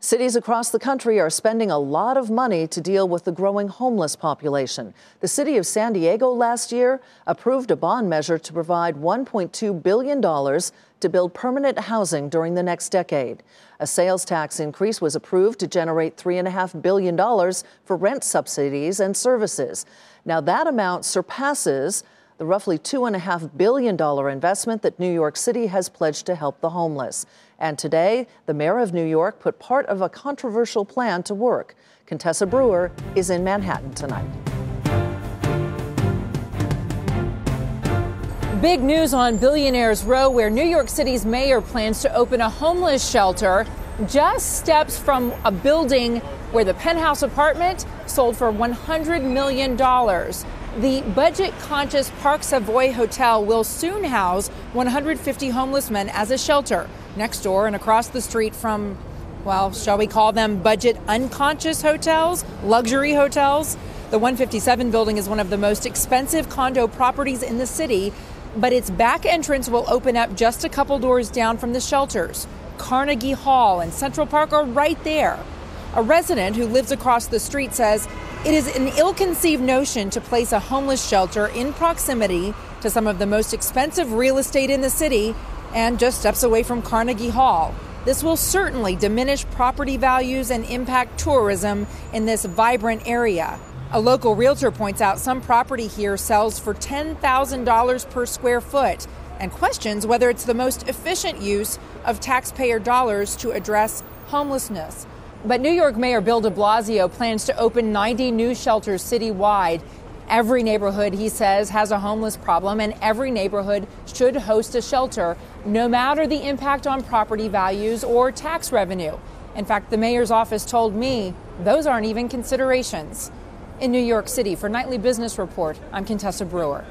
Cities across the country are spending a lot of money to deal with the growing homeless population. The city of San Diego last year approved a bond measure to provide $1.2 billion to build permanent housing during the next decade. A sales tax increase was approved to generate $3.5 billion for rent subsidies and services. Now that amount surpasses the roughly $2.5 billion investment that New York City has pledged to help the homeless. And today, the mayor of New York put part of a controversial plan to work. Contessa Brewer is in Manhattan tonight. Big news on Billionaires Row, where New York City's mayor plans to open a homeless shelter just steps from a building where the penthouse apartment sold for $100 million. The budget-conscious Park Savoy Hotel will soon house 150 homeless men as a shelter, next door and across the street from, well, shall we call them budget-unconscious hotels, luxury hotels? The 157 building is one of the most expensive condo properties in the city, but its back entrance will open up just a couple doors down from the shelters. Carnegie Hall and Central Park are right there. A resident who lives across the street says it is an ill-conceived notion to place a homeless shelter in proximity to some of the most expensive real estate in the city and just steps away from Carnegie Hall. This will certainly diminish property values and impact tourism in this vibrant area. A local realtor points out some property here sells for $10,000 per square foot and questions whether it's the most efficient use of taxpayer dollars to address homelessness. But New York Mayor Bill de Blasio plans to open 90 new shelters citywide. Every neighborhood, he says, has a homeless problem, and every neighborhood should host a shelter, no matter the impact on property values or tax revenue. In fact, the mayor's office told me those aren't even considerations. In New York City, for Nightly Business Report, I'm Contessa Brewer.